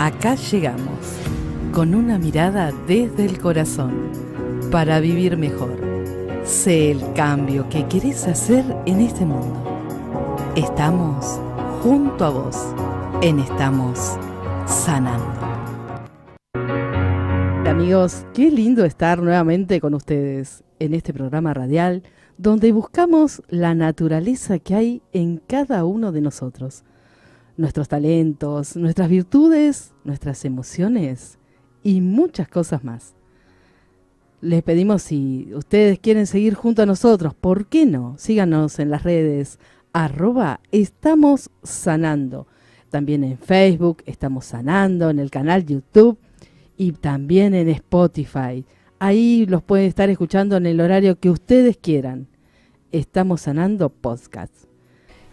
Acá llegamos, con una mirada desde el corazón, para vivir mejor. Sé el cambio que querés hacer en este mundo. Estamos junto a vos, Estamos Sanando. Amigos, qué lindo estar nuevamente con ustedes en este programa radial, donde buscamos la naturaleza que hay en cada uno de nosotros. Nuestros talentos, nuestras virtudes, nuestras emociones y muchas cosas más. Les pedimos, si ustedes quieren seguir junto a nosotros, ¿por qué no? Síganos en las redes @Estamos Sanando. También en Facebook, Estamos Sanando, en el canal YouTube y también en Spotify. Ahí los pueden estar escuchando en el horario que ustedes quieran. Estamos Sanando Podcast.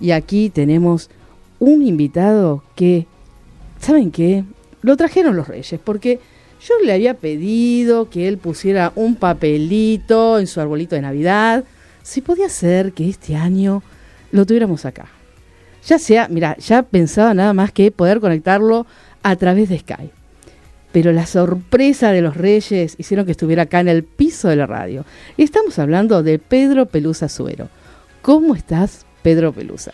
Y aquí tenemos un invitado que, ¿saben qué? Lo trajeron los Reyes, porque yo le había pedido que él pusiera un papelito en su arbolito de Navidad, si podía ser que este año lo tuviéramos acá. Ya sea, mira, ya pensaba nada más que poder conectarlo a través de Skype. Pero la sorpresa de los Reyes hicieron que estuviera acá en el piso de la radio. Y estamos hablando de Pedro Pelusa Suero. ¿Cómo estás, Pedro Pelusa?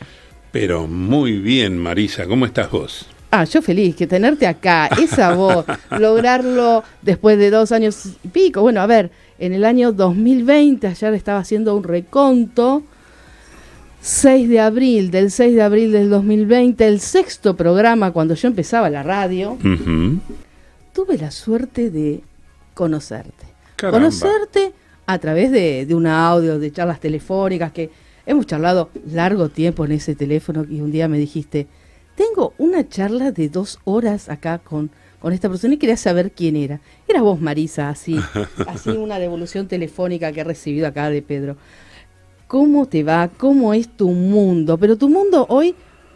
Pero muy bien, Marisa. ¿Cómo estás vos? Yo feliz que tenerte acá, esa voz, lograrlo después de 2 años y pico. Bueno, a ver, en el año 2020, ayer estaba haciendo un reconto, 6 de abril del 2020, el 6º programa cuando yo empezaba la radio, tuve la suerte de conocerte. Caramba. Conocerte a través de un audio, de charlas telefónicas, que hemos charlado largo tiempo en ese teléfono, y un día me dijiste, tengo una charla de 2 horas acá con esta persona y quería saber quién era. Era vos, Marisa, así una devolución telefónica que he recibido acá de Pedro. ¿Cómo te va? ¿Cómo es tu mundo? Pero tu mundo hoy,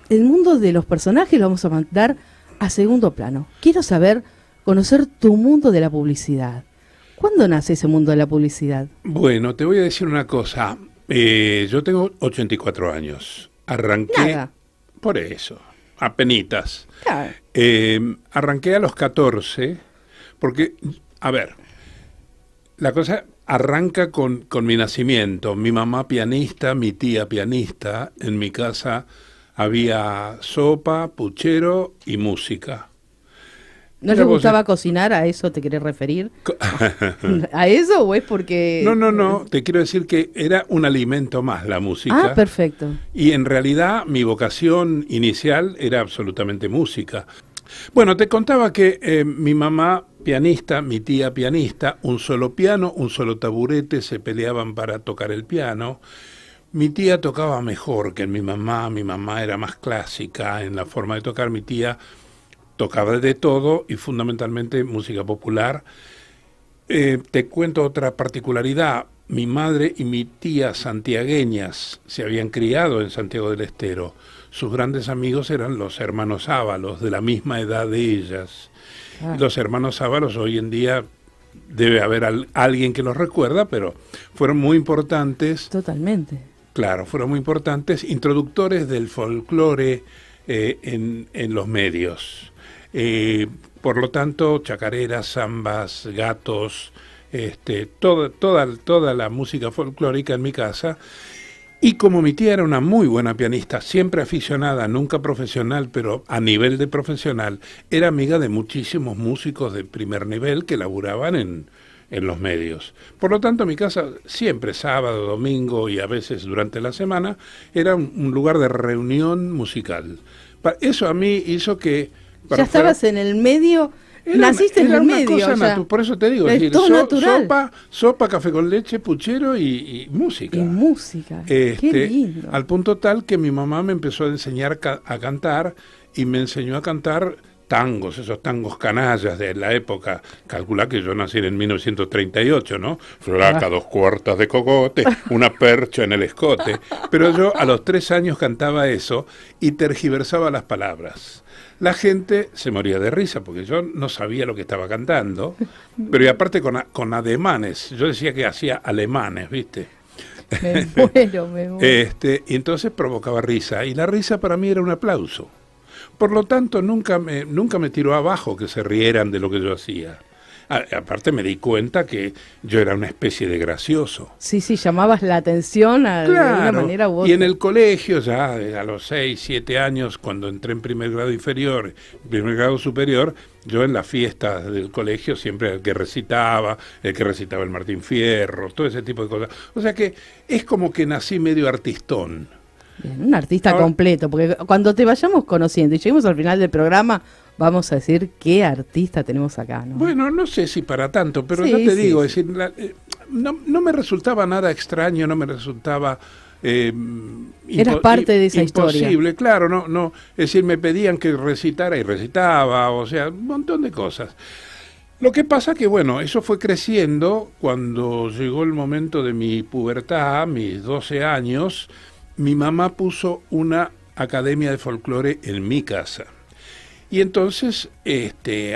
el mundo de los personajes, lo vamos a mandar a segundo plano. Quiero saber, conocer tu mundo de la publicidad. ¿Cuándo nace ese mundo de la publicidad? Bueno, te voy a decir una cosa. Yo tengo 84 años. Arranqué... Nada. Por eso, apenitas. Claro. Arranqué a los 14, porque, a ver, la cosa arranca con mi nacimiento. Mi mamá pianista, mi tía pianista. En mi casa había sopa, puchero y música. ¿No les gustaba cocinar? ¿A eso te querés referir? ¿A eso o es porque...? No, te quiero decir que era un alimento más la música. Perfecto. Y en realidad mi vocación inicial era absolutamente música. Bueno, te contaba que mi mamá pianista, mi tía pianista, un solo piano, un solo taburete, se peleaban para tocar el piano. Mi tía tocaba mejor que mi mamá era más clásica en la forma de tocar. Mi tía tocaba de todo y fundamentalmente música popular. Te cuento otra particularidad. Mi madre y mi tía santiagueñas se habían criado en Santiago del Estero. Sus grandes amigos eran los hermanos Ábalos, de la misma edad de ellas. Y los hermanos Ábalos hoy en día debe haber alguien que los recuerda, pero fueron muy importantes. Totalmente. Claro, fueron muy importantes, introductores del folclore en los medios. Por lo tanto, chacareras, zambas, gatos, toda la música folclórica en mi casa. Y como mi tía era una muy buena pianista, siempre aficionada, nunca profesional, pero a nivel de profesional, era amiga de muchísimos músicos de primer nivel que laburaban en los medios. Por lo tanto, mi casa siempre, sábado, domingo y a veces durante la semana, era un lugar de reunión musical. Eso a mí hizo que... Ya estabas en el medio, naciste en el medio. Por eso te digo, es todo natural. Sopa, café con leche, puchero y música. Y música, qué lindo. Al punto tal que mi mamá me empezó a enseñar a cantar y me enseñó a cantar tangos, esos tangos canallas de la época. Calcula que yo nací en 1938, ¿no? Flaca, 2 cuartas de cogote, una percha en el escote. Pero yo a los 3 años cantaba eso y tergiversaba las palabras. La gente se moría de risa porque yo no sabía lo que estaba cantando, pero y aparte con ademanes. Yo decía que hacía alemanes, ¿viste? Me muero. Y entonces provocaba risa. Y la risa para mí era un aplauso. Por lo tanto, nunca me tiró abajo que se rieran de lo que yo hacía. Aparte me di cuenta que yo era una especie de gracioso. Sí, llamabas la atención de una manera u otra. Y en el colegio, ya a los 6, 7 años, cuando entré en primer grado inferior, primer grado superior, yo en las fiestas del colegio siempre el que recitaba el Martín Fierro, todo ese tipo de cosas. O sea que es como que nací medio artistón. Bien, un artista completo, porque cuando te vayamos conociendo y lleguemos al final del programa, vamos a decir qué artista tenemos acá, ¿no? Bueno, no sé si para tanto, pero yo te digo, es decir, no me resultaba nada extraño, no me resultaba eras parte de esa imposible, historia. Claro, no, es decir, me pedían que recitara y recitaba, o sea, un montón de cosas. Lo que pasa que, bueno, eso fue creciendo cuando llegó el momento de mi pubertad, mis 12 años, mi mamá puso una academia de folclore en mi casa. Y entonces,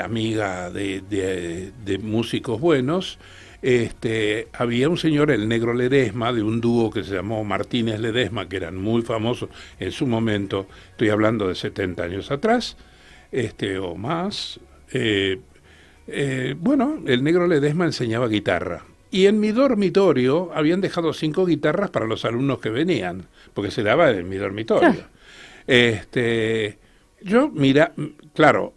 amiga de músicos buenos, había un señor, el Negro Ledesma, de un dúo que se llamó Martínez Ledesma, que eran muy famosos en su momento, estoy hablando de 70 años atrás, o más. Bueno, el Negro Ledesma enseñaba guitarra. Y en mi dormitorio habían dejado 5 guitarras para los alumnos que venían, porque se daba en mi dormitorio. Claro,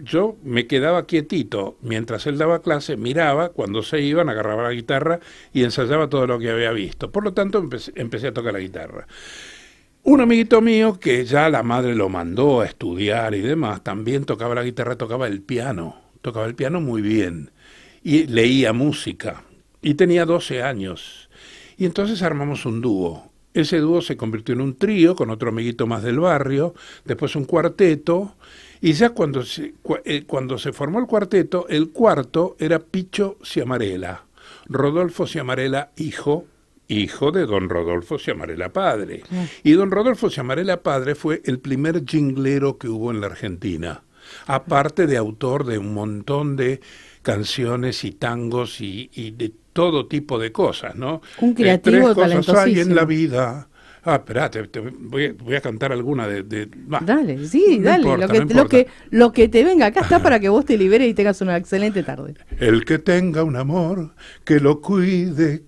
yo me quedaba quietito mientras él daba clase, miraba, cuando se iban, agarraba la guitarra y ensayaba todo lo que había visto. Por lo tanto, empecé a tocar la guitarra. Un amiguito mío, que ya la madre lo mandó a estudiar y demás, también tocaba la guitarra, tocaba el piano muy bien, y leía música, y tenía 12 años. Y entonces armamos un dúo. Ese dúo se convirtió en un trío con otro amiguito más del barrio, después un cuarteto, y ya cuando se formó el cuarteto, el cuarto era Picho Ciamarela, Rodolfo Ciamarela hijo de don Rodolfo Ciamarela padre. Y don Rodolfo Ciamarela padre fue el primer jinglero que hubo en la Argentina, aparte de autor de un montón de canciones y tangos y de todo tipo de cosas, ¿no? Un creativo talentosísimo. 3 cosas hay en la vida. Espérate, voy a cantar alguna de dale, sí, no dale. Importa. Lo que te venga acá está para que vos te liberes y tengas una excelente tarde. El que tenga un amor, que lo cuide,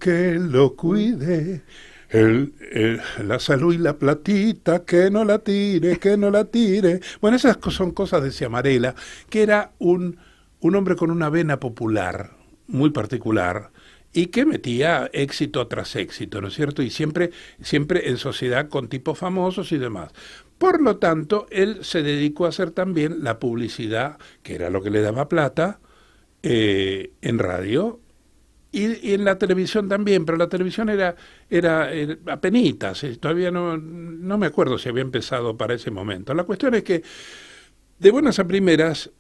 la salud y la platita, que no la tire. Bueno, esas son cosas de Ciamarela, que era un hombre con una vena popular muy particular y que metía éxito tras éxito, ¿no es cierto? Y siempre en sociedad con tipos famosos y demás. Por lo tanto, él se dedicó a hacer también la publicidad, que era lo que le daba plata, en radio y en la televisión también, pero la televisión era apenitas, todavía no me acuerdo si había empezado para ese momento. La cuestión es que, de buenas a primeras,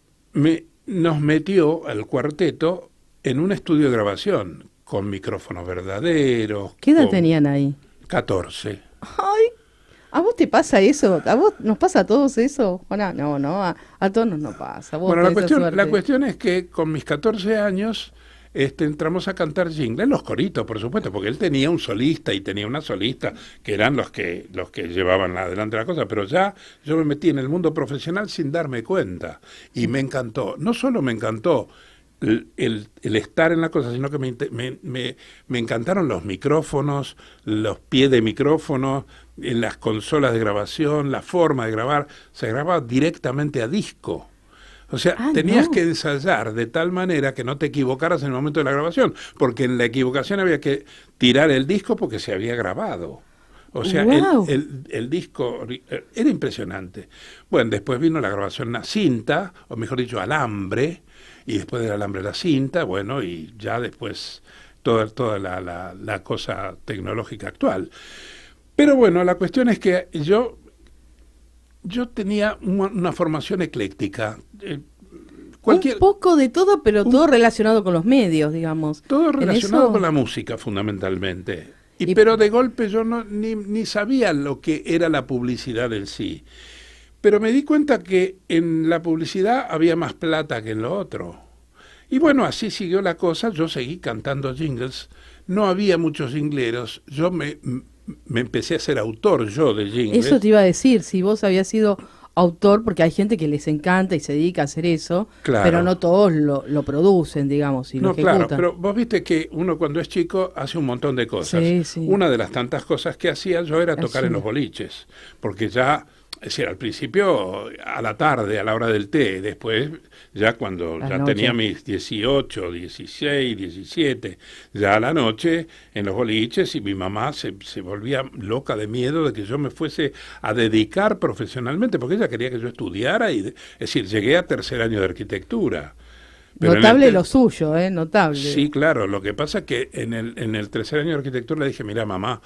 nos metió al cuarteto en un estudio de grabación, con micrófonos verdaderos. ¿Qué edad tenían ahí? 14. Ay, ¿a vos te pasa eso? ¿A vos nos pasa a todos eso, Juana? No, a todos nos pasa. Vos bueno, la cuestión es que con mis 14 años entramos a cantar jingle en los coritos, por supuesto, porque él tenía un solista y tenía una solista que eran los que llevaban adelante la cosa, pero ya yo me metí en el mundo profesional sin darme cuenta y me encantó. No solo me encantó el estar en la cosa, sino que me encantaron los micrófonos, los pies de micrófono, en las consolas de grabación, la forma de grabar. Se grababa directamente a disco. O sea, tenías que ensayar de tal manera que no te equivocaras en el momento de la grabación, porque en la equivocación había que tirar el disco porque se había grabado. O sea, el disco era impresionante. Bueno, después vino la grabación a cinta, o mejor dicho, alambre, y después del alambre la cinta, bueno, y ya después toda la cosa tecnológica actual. Pero bueno, la cuestión es que yo tenía una formación ecléctica. Un poco de todo, pero todo relacionado con los medios, digamos. Todo relacionado con la música, fundamentalmente. Pero de golpe yo ni sabía lo que era la publicidad en sí. Pero me di cuenta que en la publicidad había más plata que en lo otro. Y bueno, así siguió la cosa. Yo seguí cantando jingles. No había muchos jingleros. Yo me empecé a ser autor yo de jingles. Eso te iba a decir, si vos habías sido autor, porque hay gente que les encanta y se dedica a hacer eso, Claro. pero no todos lo producen, digamos, y lo No, claro, ejecutan. pero vos viste que uno cuando es chico hace un montón de cosas. Sí, sí. Una de las tantas cosas que hacía yo era tocar en los boliches, porque ya, es decir, al principio a la tarde, a la hora del té, después ya cuando La ya noche. tenía mis 18, 16, 17, ya a la noche en los boliches, y mi mamá se volvía loca de miedo de que yo me fuese a dedicar profesionalmente, porque ella quería que yo estudiara, es decir, llegué a tercer año de arquitectura. Pero Notable lo suyo, notable. Sí, claro. Lo que pasa es que en el tercer año de arquitectura le dije, mira, mamá,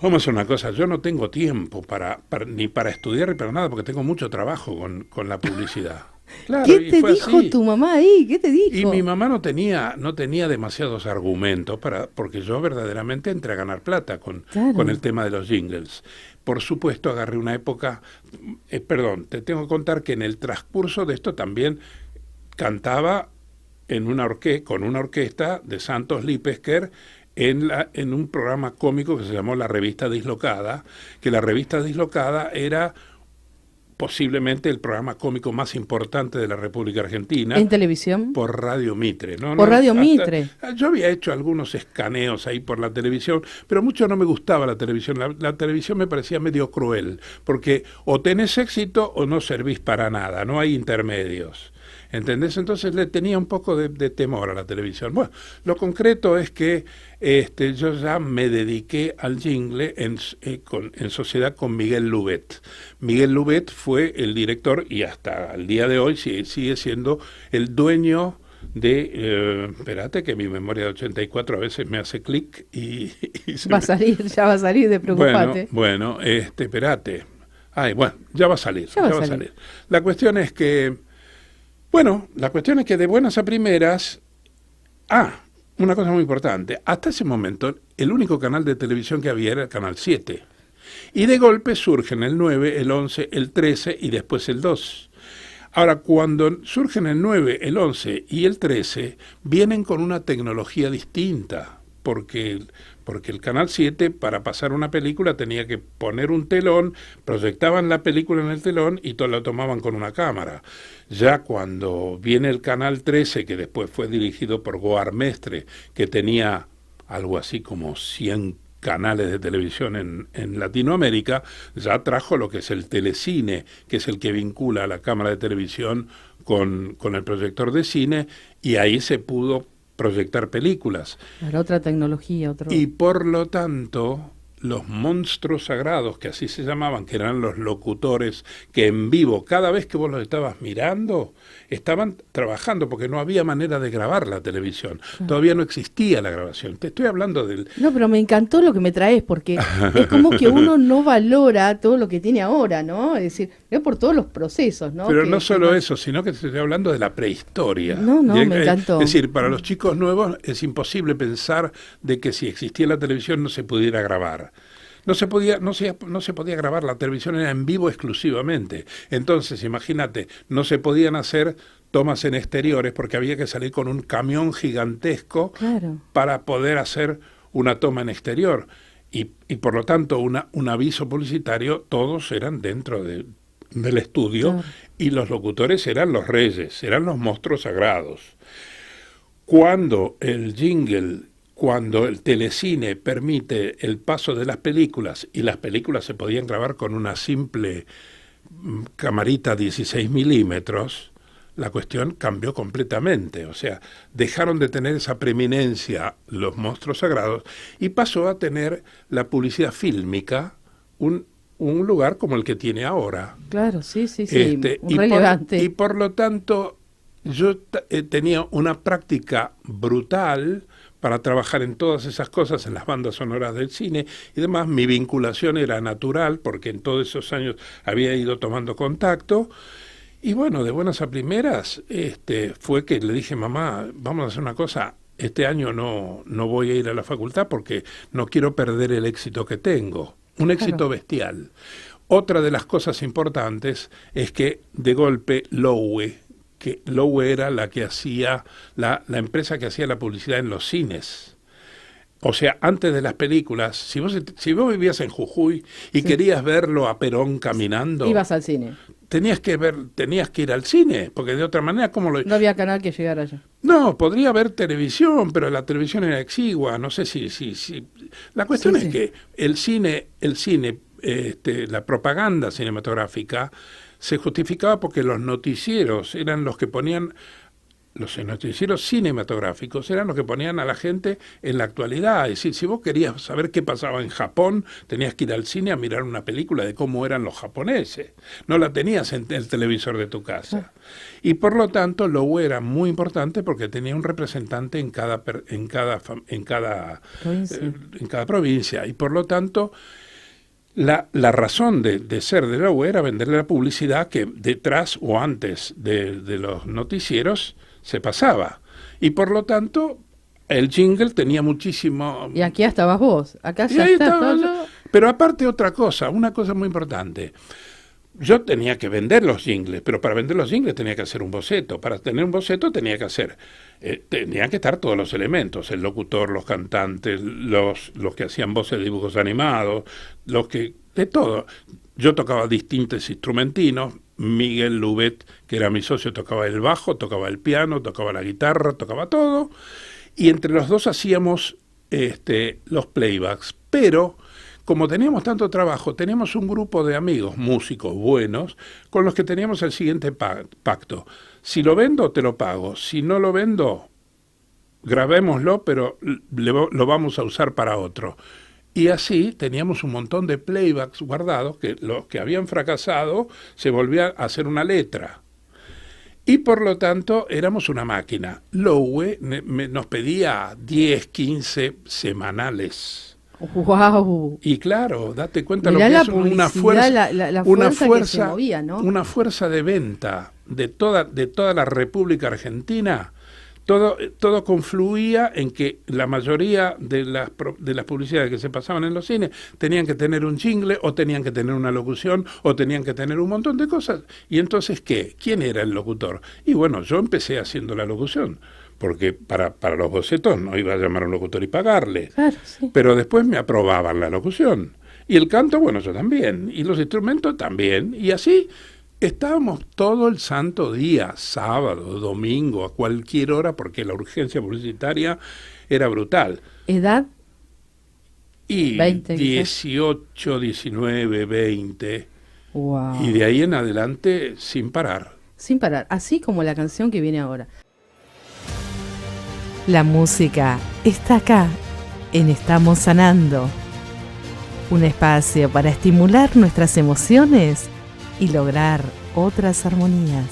vamos a hacer una cosa. Yo no tengo tiempo ni para estudiar ni para nada, porque tengo mucho trabajo con la publicidad. Claro, ¿Qué y te fue dijo así. tu mamá ahí? ¿Qué te dijo? Y mi mamá no tenía demasiados argumentos porque yo verdaderamente entré a ganar plata Claro. con el tema de los jingles. Por supuesto, agarré una época, perdón, te tengo que contar que en el transcurso de esto también cantaba con una orquesta de Santos Lipesker en un programa cómico que se llamó La Revista Dislocada, que la Revista Dislocada era posiblemente el programa cómico más importante de la República Argentina. ¿En televisión? Por Radio Mitre. Por Radio Mitre. Yo había hecho algunos escaneos ahí por la televisión, pero mucho no me gustaba la televisión. La televisión me parecía medio cruel, porque o tenés éxito o no servís para nada, no hay intermedios. ¿Entendés? Entonces le tenía un poco de temor a la televisión. Bueno, lo concreto es que yo ya me dediqué al jingle en sociedad con Miguel Lubet. Miguel Lubet fue el director y hasta el día de hoy sigue siendo el dueño de... espérate que mi memoria de 84 a veces me hace clic y Ya va a salir, de preocupate. Bueno, espérate. Ay, bueno, ya va a salir. Ya va a salir. La cuestión es que de buenas a primeras, una cosa muy importante, hasta ese momento el único canal de televisión que había era el Canal 7. Y de golpe surgen el 9, el 11, el 13 y después el 2. Ahora, cuando surgen el 9, el 11 y el 13, vienen con una tecnología distinta, porque el Canal 7, para pasar una película, tenía que poner un telón, proyectaban la película en el telón y la tomaban con una cámara. Ya cuando viene el Canal 13, que después fue dirigido por Goar Mestre, que tenía algo así como 100 canales de televisión en Latinoamérica, ya trajo lo que es el telecine, que es el que vincula a la cámara de televisión con el proyector de cine, y ahí se pudo proyectar películas. Para otra tecnología, Y por lo tanto, los monstruos sagrados, que así se llamaban, que eran los locutores, que en vivo, cada vez que vos los estabas mirando, estaban trabajando, porque no había manera de grabar la televisión. Todavía no existía la grabación. Te estoy hablando del... No, pero me encantó lo que me traes, porque es como que uno no valora todo lo que tiene ahora, ¿no? Es decir, es por todos los procesos, ¿no? Pero no solo eso, sino que te estoy hablando de la prehistoria. No, me encantó. Es decir, para los chicos nuevos es imposible pensar de que si existía la televisión no se pudiera grabar. No se podía grabar, la televisión era en vivo exclusivamente. Entonces, imagínate, no se podían hacer tomas en exteriores porque había que salir con un camión gigantesco para poder hacer una toma en exterior. Y por lo tanto, un aviso publicitario, todos eran dentro del estudio, y los locutores eran los reyes, eran los monstruos sagrados. Cuando el telecine permite el paso de las películas, y las películas se podían grabar con una simple camarita 16 milímetros, la cuestión cambió completamente. O sea, dejaron de tener esa preeminencia los monstruos sagrados y pasó a tener la publicidad fílmica un lugar como el que tiene ahora. Claro, sí, relevante. Y por lo tanto, yo tenía una práctica brutal para trabajar en todas esas cosas, en las bandas sonoras del cine y demás. Mi vinculación era natural porque en todos esos años había ido tomando contacto. Y bueno, de buenas a primeras fue que le dije, mamá, vamos a hacer una cosa, este año no voy a ir a la facultad porque no quiero perder el éxito que tengo. Un éxito bestial. Otra de las cosas importantes es que de golpe Loewe era la que hacía, la empresa que hacía la publicidad en los cines. O sea, antes de las películas, si vos vivías en Jujuy y querías verlo a Perón caminando, ibas al cine. Tenías que ir al cine, porque de otra manera, ¿cómo lo...? No había canal que llegara allá. No, podría haber televisión, pero la televisión era exigua, no sé si... La cuestión es que el cine, la propaganda cinematográfica se justificaba porque los noticieros eran los que ponían... Los noticieros cinematográficos eran los que ponían a la gente en la actualidad. Es decir, si vos querías saber qué pasaba en Japón, tenías que ir al cine a mirar una película de cómo eran los japoneses. No la tenías en el televisor de tu casa. Y por lo tanto, Lowe era muy importante porque tenía un representante en cada provincia. Y por lo tanto, la razón de ser de Lowe era venderle la publicidad que detrás o antes de los noticieros se pasaba. Y por lo tanto, el jingle tenía muchísimo... Y aquí estabas vos, acá ya estaba yo. Pero aparte una cosa muy importante. Yo tenía que vender los jingles, pero para vender los jingles tenía que hacer un boceto. Para tener un boceto tenían que estar todos los elementos, el locutor, los cantantes, los que hacían voces de dibujos animados, de todo. Yo tocaba distintos instrumentinos. Miguel Lubet, que era mi socio, tocaba el bajo, tocaba el piano, tocaba la guitarra, tocaba todo, y entre los dos hacíamos los playbacks. Pero como teníamos tanto trabajo, teníamos un grupo de amigos, músicos buenos, con los que teníamos el siguiente pacto: si lo vendo, te lo pago; si no lo vendo, grabémoslo, pero lo vamos a usar para otro. Y así teníamos un montón de playbacks guardados, que los que habían fracasado se volvía a hacer una letra. Y por lo tanto éramos una máquina. Lowe nos pedía 10, 15 semanales. ¡Wow! Y claro, date cuenta. Mirá lo que es una fuerza que se movía, ¿no? Una fuerza de venta de toda la República Argentina. Todo confluía en que la mayoría de las publicidades que se pasaban en los cines tenían que tener un jingle, o tenían que tener una locución, o tenían que tener un montón de cosas. Y entonces, ¿quién era el locutor? Y bueno, yo empecé haciendo la locución, porque para los bocetos no iba a llamar a un locutor y pagarle. Claro, sí. Pero después me aprobaban la locución. Y el canto, bueno, yo también. Y los instrumentos también. Y así estábamos todo el santo día, sábado, domingo, a cualquier hora, porque la urgencia publicitaria era brutal. ¿Edad? Y 20, 18, 19, 20. Wow. Y de ahí en adelante sin parar. Sin parar, así como la canción que viene ahora. La música está acá, en Estamos Sanando. Un espacio para estimular nuestras emociones y lograr otras armonías.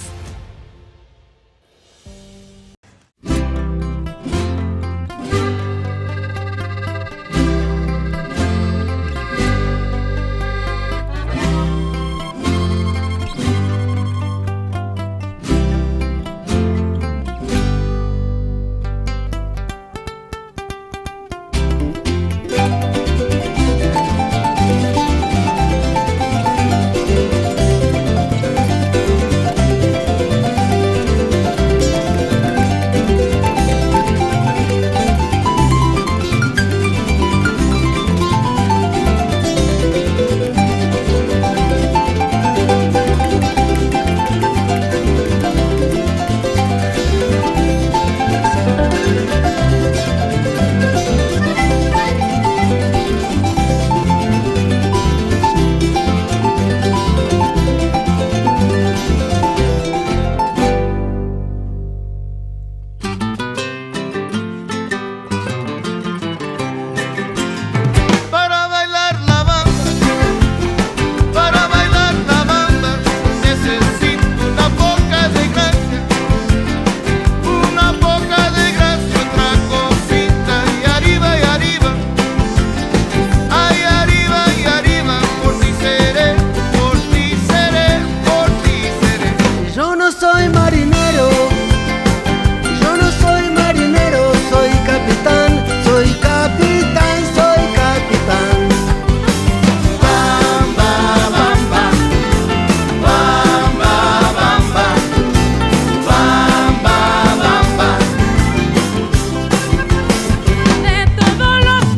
De todos los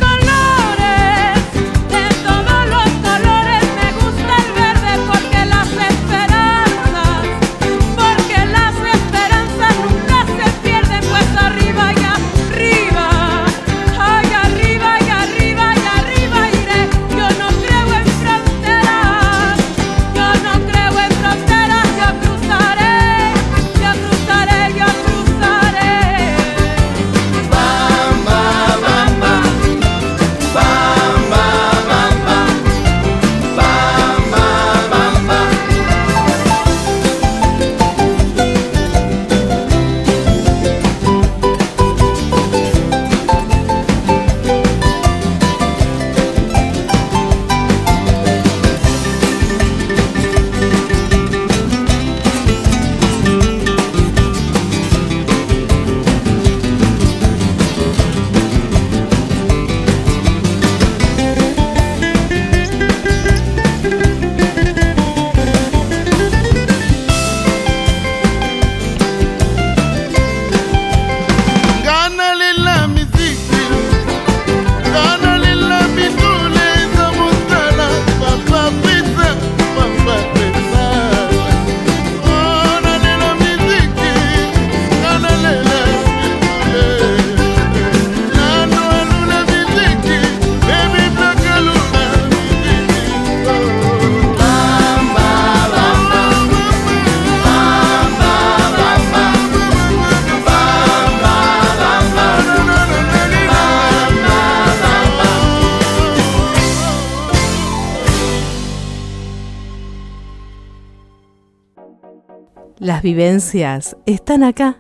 Las vivencias están acá,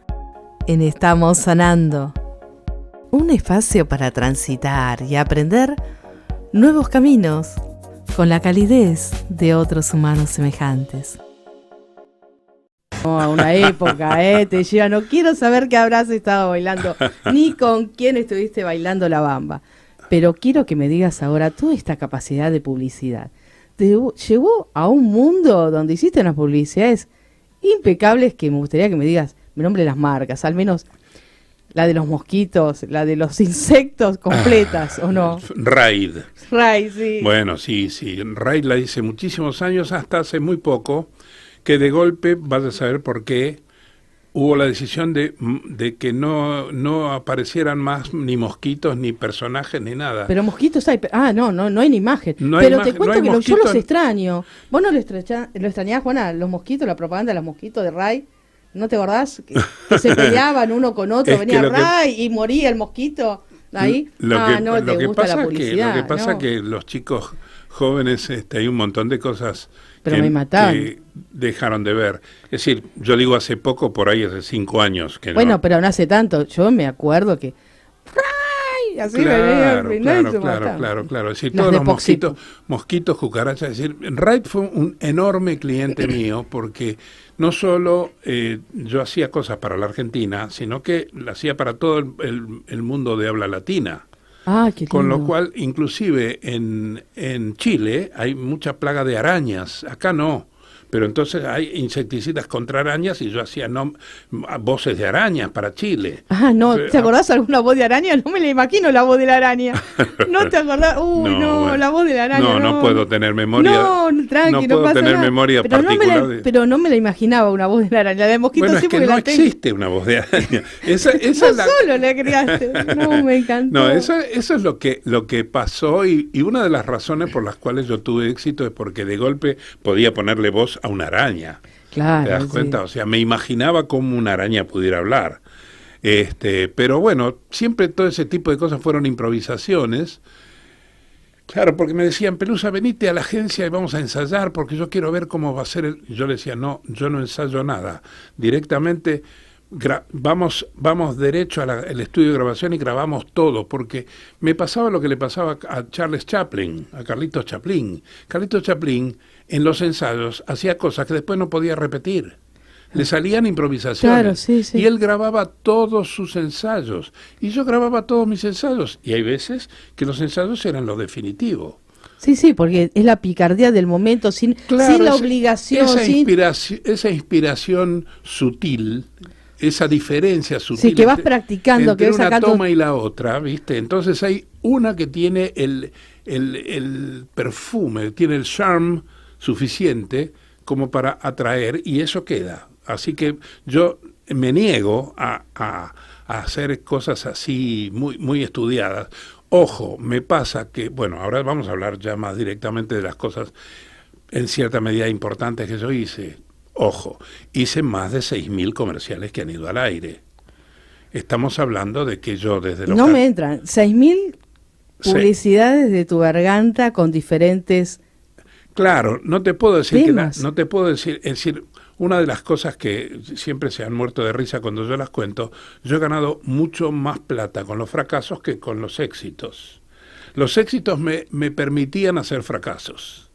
en Estamos Sanando. Un espacio para transitar y aprender nuevos caminos con la calidez de otros humanos semejantes. A una época, te lleva. No quiero saber qué habrás estado bailando, ni con quién estuviste bailando la bamba. Pero quiero que me digas ahora, toda esta capacidad de publicidad, ¿te llevó a un mundo donde hiciste unas publicidades impecables que me gustaría que me digas, me nombre las marcas, al menos la de los mosquitos, la de los insectos completas, ¿o no? Raid. Raid, sí. Bueno, sí. Raid la hice muchísimos años, hasta hace muy poco, que de golpe, vas a saber por qué, hubo la decisión de que no aparecieran más ni mosquitos, ni personajes, ni nada. Pero mosquitos hay. No hay ni imagen. Pero te cuento que yo los extraño. ¿Vos no lo extrañás, Juana? Los mosquitos, la propaganda de los mosquitos de Ray. ¿No te acordás? Que se peleaban uno con otro, venía Ray y moría el mosquito. Ahí. No te gusta la publicidad. Lo que pasa que los chicos jóvenes, hay un montón de cosas pero me mataban. Que dejaron de ver. Es decir, yo digo hace poco, por ahí hace 5 años. Que bueno, pero no hace tanto. Yo me acuerdo que... Así claro. Es decir, todos los mosquitos, cucarachas. Es decir, Raid fue un enorme cliente mío porque no solo yo hacía cosas para la Argentina, sino que la hacía para todo el mundo de habla latina. Qué lindo. Con lo cual, inclusive en Chile hay mucha plaga de arañas, acá no. Pero entonces hay insecticidas contra arañas y yo hacía voces de arañas para Chile. ¿Te acordás alguna voz de araña? No me la imagino la voz de la araña. ¿No te acordás? Bueno. La voz de la araña. No puedo tener memoria. Tranqui, no puedo tener memoria particular. Pero no me la imaginaba una voz de la araña. La de mosquito bueno, sí, es que no existe una voz de araña. Esa solo la creaste. No, me encantó. No, eso es lo que pasó y una de las razones por las cuales yo tuve éxito es porque de golpe podía ponerle voz a una araña. Claro, ¿te das cuenta? Sí. O sea, me imaginaba cómo una araña pudiera hablar. Pero bueno, siempre todo ese tipo de cosas fueron improvisaciones. Claro, porque me decían, Pelusa, venite a la agencia y vamos a ensayar porque yo quiero ver cómo va a ser Y yo le decía, no, yo no ensayo nada. Directamente vamos derecho al estudio de grabación y grabamos todo, porque me pasaba lo que le pasaba a Charles Chaplin, a Carlitos Chaplin. Carlitos Chaplin en los ensayos hacía cosas que después no podía repetir. Le salían improvisaciones. Claro, sí. Y él grababa todos sus ensayos. Y yo grababa todos mis ensayos. Y hay veces que los ensayos eran lo definitivo. Sí, porque es la picardía del momento, sin la obligación. Esa inspiración sutil, esa diferencia sutil. Sí, que vas practicando, entre que vas una sacando... toma y la otra, ¿viste? Entonces hay una que tiene el perfume, tiene el charm suficiente como para atraer, y eso queda. Así que yo me niego a hacer cosas así muy, muy estudiadas. Ojo, me pasa que, bueno, ahora vamos a hablar ya más directamente de las cosas en cierta medida importantes que yo hice. Ojo, hice más de 6.000 comerciales que han ido al aire. Estamos hablando de que yo desde los... No me entran, 6.000 publicidades de tu garganta con diferentes... Claro, no te puedo decir temas. no te puedo decir, es decir, una de las cosas que siempre se han muerto de risa cuando yo las cuento, yo he ganado mucho más plata con los fracasos que con los éxitos. Los éxitos me permitían hacer fracasos.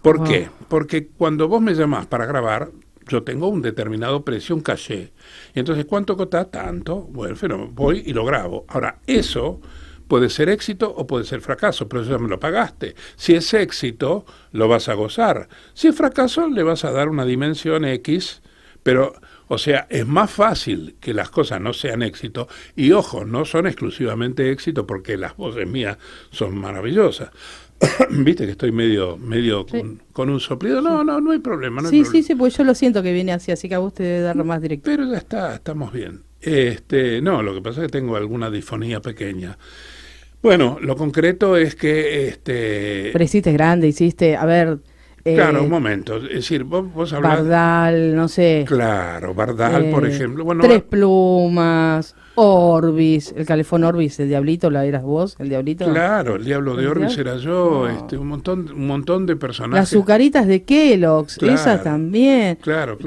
¿Por qué? Porque cuando vos me llamás para grabar, yo tengo un determinado precio, un caché. Y entonces, ¿cuánto costá? Tanto. Bueno, pero voy y lo grabo. Ahora, eso puede ser éxito o puede ser fracaso, pero eso ya me lo pagaste. Si es éxito, lo vas a gozar. Si es fracaso, le vas a dar una dimensión X, pero, o sea, es más fácil que las cosas no sean éxito. Y ojo, no son exclusivamente éxito porque las voces mías son maravillosas. Viste que estoy medio sí. con un soplido. No hay problema. Sí, pues yo lo siento que viene así que a vos te debe dar más directo. Pero ya estamos bien. No, lo que pasa es que tengo alguna disfonía pequeña. Bueno, lo concreto es que... Pero hiciste grande, a ver... claro, un momento. Es decir, vos hablás... Bardal, no sé. Claro, Bardal, por ejemplo. Bueno, Tres Plumas, Orbis, el calefón Orbis, el Diablito, ¿la eras vos, el Diablito? Claro, el Diablo de Orbis era yo, No. un montón de personajes. Las azucaritas de Kellogg's, Claro, esas también. Claro.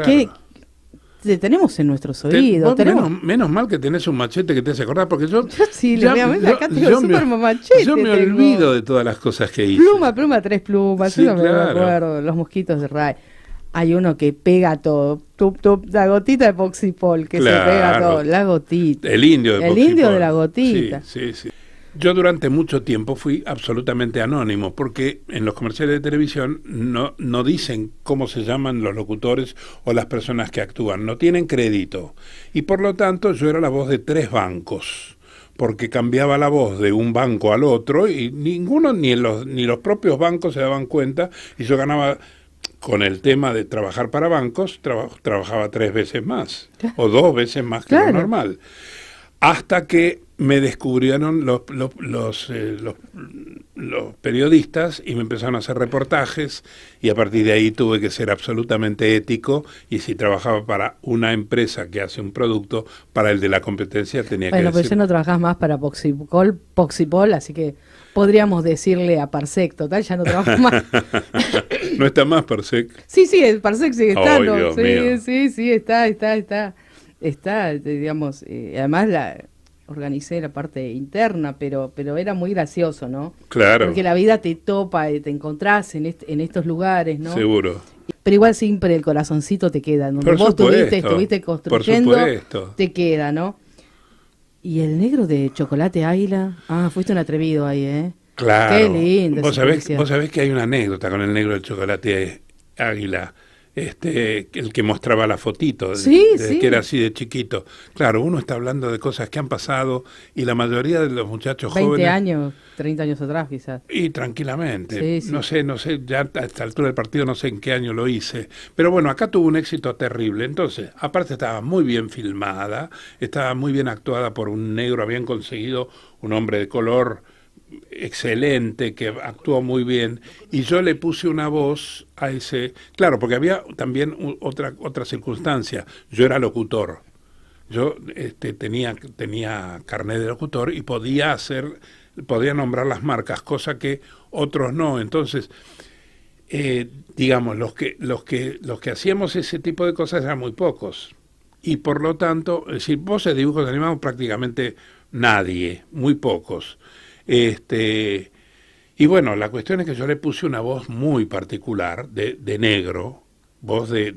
te tenemos en nuestros oídos. Menos mal que tenés un machete que te hace acordar, porque yo sí, acá tengo súper machete. Yo me olvido de todas las cosas que hice. Pluma, 3 plumas, sí, yo no claro. me acuerdo, los mosquitos de Ray. Hay uno que pega todo, la gotita de Poxipol, que se pega todo, la gotita. El indio de la gotita. Sí. Yo durante mucho tiempo fui absolutamente anónimo, porque en los comerciales de televisión no dicen cómo se llaman los locutores o las personas que actúan, no tienen crédito. Y por lo tanto yo era la voz de 3 bancos, porque cambiaba la voz de un banco al otro y ninguno, ni los propios bancos se daban cuenta, y yo ganaba... Con el tema de trabajar para bancos, trabajaba 3 veces más, o 2 veces más que lo normal. Hasta que me descubrieron los periodistas y me empezaron a hacer reportajes, y a partir de ahí tuve que ser absolutamente ético, y si trabajaba para una empresa que hace un producto, para el de la competencia tenía que decir... Bueno, pero ya no trabajás más para Poxipol, así que podríamos decirle a Parsec, total, ya no trabajas más. ¿No está más Parsec? Sí, el Parsec sigue estando. Dios mío. Sí, está, digamos, además organicé la parte interna, pero era muy gracioso, ¿no? Claro. Porque la vida te topa, te encontrás en estos lugares, ¿no? Seguro. Pero igual siempre el corazoncito te queda, donde vos estuviste construyendo, te queda, ¿no? Y el negro de Chocolate Águila, fuiste un atrevido ahí, ¿eh? Claro. Qué lindo. Vos sabés que hay una anécdota con el negro de Chocolate Águila, el que mostraba la fotito, que era así de chiquito. Claro, uno está hablando de cosas que han pasado, y la mayoría de los muchachos 20 jóvenes... 20 años, 30 años atrás quizás. Y tranquilamente. Sí. No sé, ya a esta altura del partido no sé en qué año lo hice. Pero bueno, acá tuvo un éxito terrible. Entonces, aparte estaba muy bien filmada, estaba muy bien actuada por un negro, habían conseguido un hombre de color excelente que actuó muy bien, y yo le puse una voz a ese, claro, porque había también otra circunstancia. Yo era locutor, yo tenía carnet de locutor y podía nombrar las marcas, cosa que otros no. Entonces, digamos, los que hacíamos ese tipo de cosas eran muy pocos, y por lo tanto, si voces de dibujos animados prácticamente nadie, muy pocos. Y bueno, la cuestión es que yo le puse una voz muy particular de negro, voz de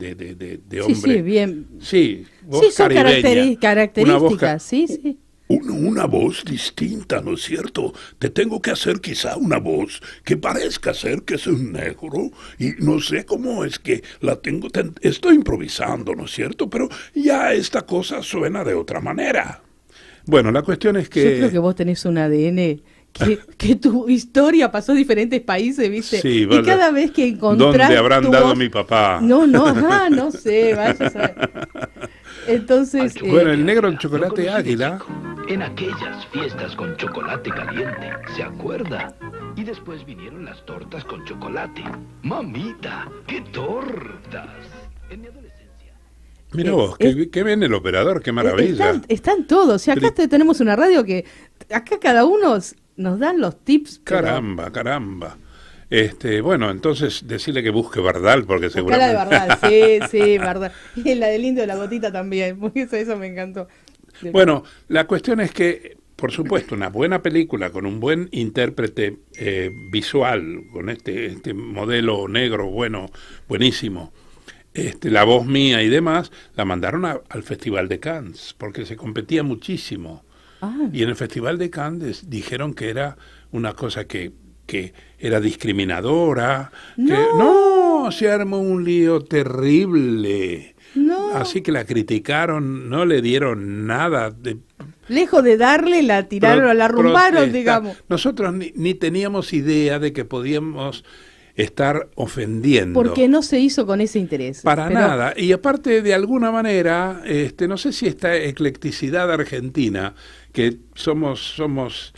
hombre. Sí, bien. Sí, voz caribeña. Características, sí. Una voz distinta, ¿no es cierto? Te tengo que hacer quizá una voz que parezca ser que es un negro, y no sé cómo es que la tengo, estoy improvisando, ¿no es cierto? Pero ya esta cosa suena de otra manera. Bueno, la cuestión es que... Yo creo que vos tenés un ADN... Que tu historia pasó a diferentes países, ¿viste? Sí, y cada vez que encontrás... ¿Dónde habrán dado a mi papá? No sé, vaya a saber. Entonces... Bueno, el negro de Chocolate Águila... En aquellas fiestas con chocolate caliente, ¿se acuerda? Y después vinieron las tortas con chocolate. ¡Mamita! ¡Qué tortas! En mi adolescencia... Mira vos, qué bien el operador, qué maravilla. Están todos. O sea, acá tenemos una radio que... Acá cada uno... Nos dan los tips. Caramba. Bueno, entonces decirle que busque Bardal, porque seguramente... La de Bardal, sí, Bardal. Y la del indio de la gotita también, porque eso me encantó. Bueno, la cuestión es que, por supuesto, una buena película con un buen intérprete visual, con este modelo negro buenísimo, la voz mía y demás, la mandaron al Festival de Cannes, porque se competía muchísimo. Y en el Festival de Cannes dijeron que era una cosa que era discriminadora. No, se armó un lío terrible. No. Así que la criticaron, no le dieron nada. Lejos de darle, la tiraron, la arrumbaron, digamos. Nosotros ni teníamos idea de que podíamos estar ofendiendo. Porque no se hizo con ese interés. Para nada. Y aparte, de alguna manera, no sé si esta eclecticidad argentina, que somos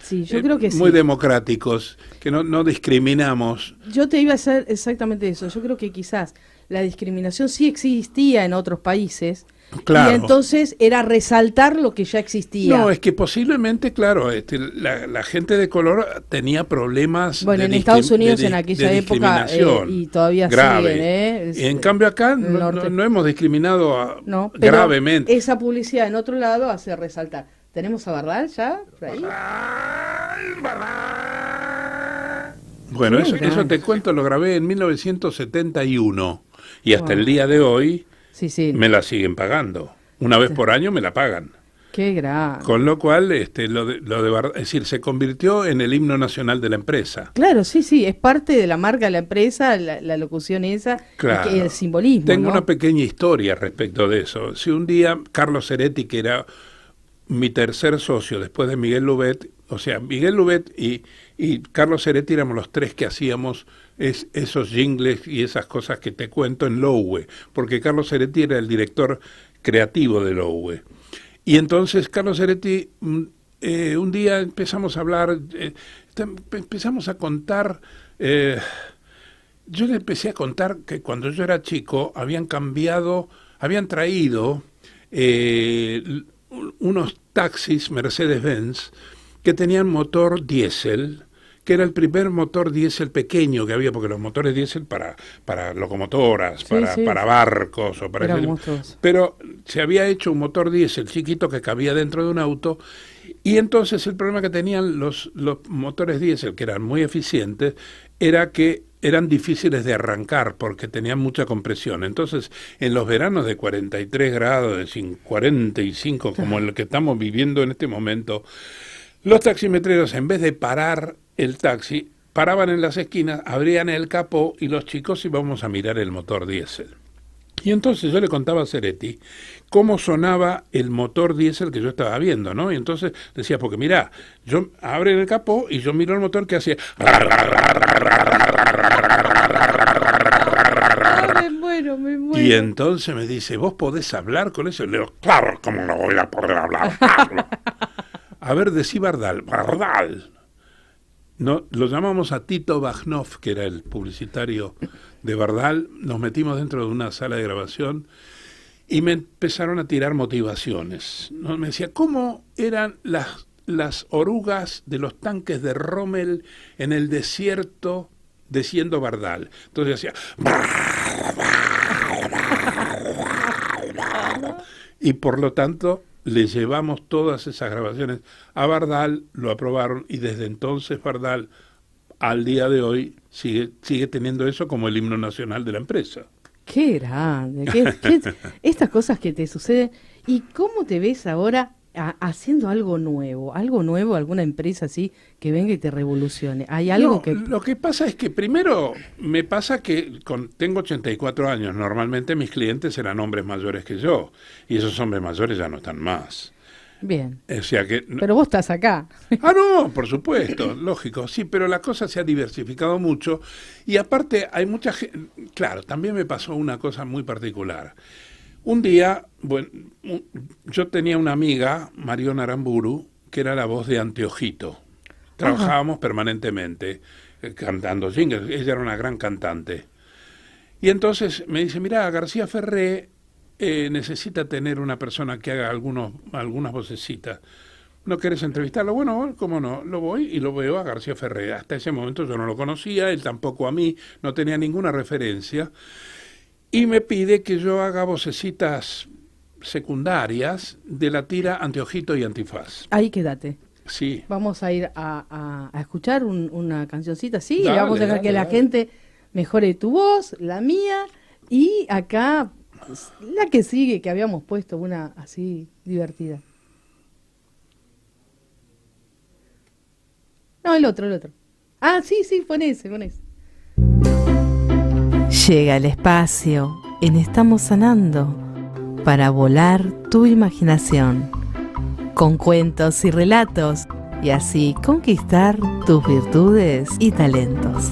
sí, yo creo que muy democráticos, que no discriminamos. Yo te iba a hacer exactamente eso. Yo creo que quizás la discriminación sí existía en otros países, Claro. Y entonces era resaltar lo que ya existía. No, es que posiblemente, claro, la gente de color tenía problemas bueno, en Estados Unidos en aquella época y todavía grave. siguen. En cambio acá no hemos discriminado gravemente. Esa publicidad en otro lado hace resaltar. ¿Tenemos a Bardal ya? ¿Por ahí? Bueno, eso te cuento, lo grabé en 1971 y hasta el día de hoy me la siguen pagando. Una vez por año me la pagan. Qué grande. Con lo cual, lo de Bardal, es decir, se convirtió en el himno nacional de la empresa. Claro, sí, es parte de la marca de la empresa, la locución esa, claro. Y el simbolismo. Tengo una pequeña historia respecto de eso. Si un día Carlos Ceretti, que era mi tercer socio después de Miguel Lubet, o sea, Miguel Lubet y Carlos Ceretti éramos los tres que hacíamos esos jingles y esas cosas que te cuento en Loewe, porque Carlos Ceretti era el director creativo de Loewe. Y entonces Carlos Ceretti, un día empezamos a hablar, empezamos a contar, yo le empecé a contar que cuando yo era chico habían traído unos taxis Mercedes-Benz que tenían motor diésel, que era el primer motor diésel pequeño que había, porque los motores diésel para locomotoras, para barcos o para pero se había hecho un motor diésel chiquito que cabía dentro de un auto, y entonces el problema que tenían los motores diésel, que eran muy eficientes, era que eran difíciles de arrancar porque tenían mucha compresión. Entonces, en los veranos de 43 grados, de 45, como el que estamos viviendo en este momento, los taximetreros, en vez de parar el taxi, paraban en las esquinas, abrían el capó y los chicos íbamos a mirar el motor diésel. Y entonces yo le contaba a Ceretti cómo sonaba el motor diésel que yo estaba viendo, ¿no? Y entonces decía, porque mirá, yo abro el capó y yo miro el motor que hacía... Me muero. Y entonces me dice, ¿vos podés hablar con eso? Y le digo, claro, ¿cómo no voy a poder hablar? A ver, decí Bardal. No, lo llamamos a Tito Bagnov, que era el publicitario de Bardal. Nos metimos dentro de una sala de grabación y me empezaron a tirar motivaciones, ¿no? Me decía, ¿cómo eran las orugas de los tanques de Rommel en el desierto diciendo Bardal? Entonces decía... Y por lo tanto le llevamos todas esas grabaciones a Bardal, lo aprobaron, y desde entonces Bardal al día de hoy sigue teniendo eso como el himno nacional de la empresa. Qué grande, estas cosas que te suceden. ¿Y cómo te ves ahora haciendo algo nuevo, alguna empresa así que venga y te revolucione? ¿Hay algo Lo que pasa es que primero me pasa que tengo 84 años, normalmente mis clientes eran hombres mayores que yo, y esos hombres mayores ya no están más. Bien. O sea que, pero vos estás acá. No, por supuesto, lógico, sí, pero la cosa se ha diversificado mucho, y aparte hay mucha gente, claro, también me pasó una cosa muy particular. Un día, yo tenía una amiga, Mariona Aramburu, que era la voz de Anteojito. Trabajábamos permanentemente cantando jingles. Ella era una gran cantante. Y entonces me dice, mira, García Ferré necesita tener una persona que haga algunas vocecitas. ¿No querés entrevistarlo? Bueno, cómo no, lo voy y lo veo a García Ferré. Hasta ese momento yo no lo conocía, él tampoco a mí, no tenía ninguna referencia. Y me pide que yo haga vocecitas secundarias de la tira Anteojito y Antifaz. Ahí quédate. Sí. Vamos a ir a escuchar una cancioncita, sí, dale, y vamos a dejar que la gente mejore tu voz, la mía, y acá la que sigue, que habíamos puesto una así divertida. No, el otro. Ah, sí, pon ese. Llega el espacio en Estamos Sanando para volar tu imaginación con cuentos y relatos y así conquistar tus virtudes y talentos.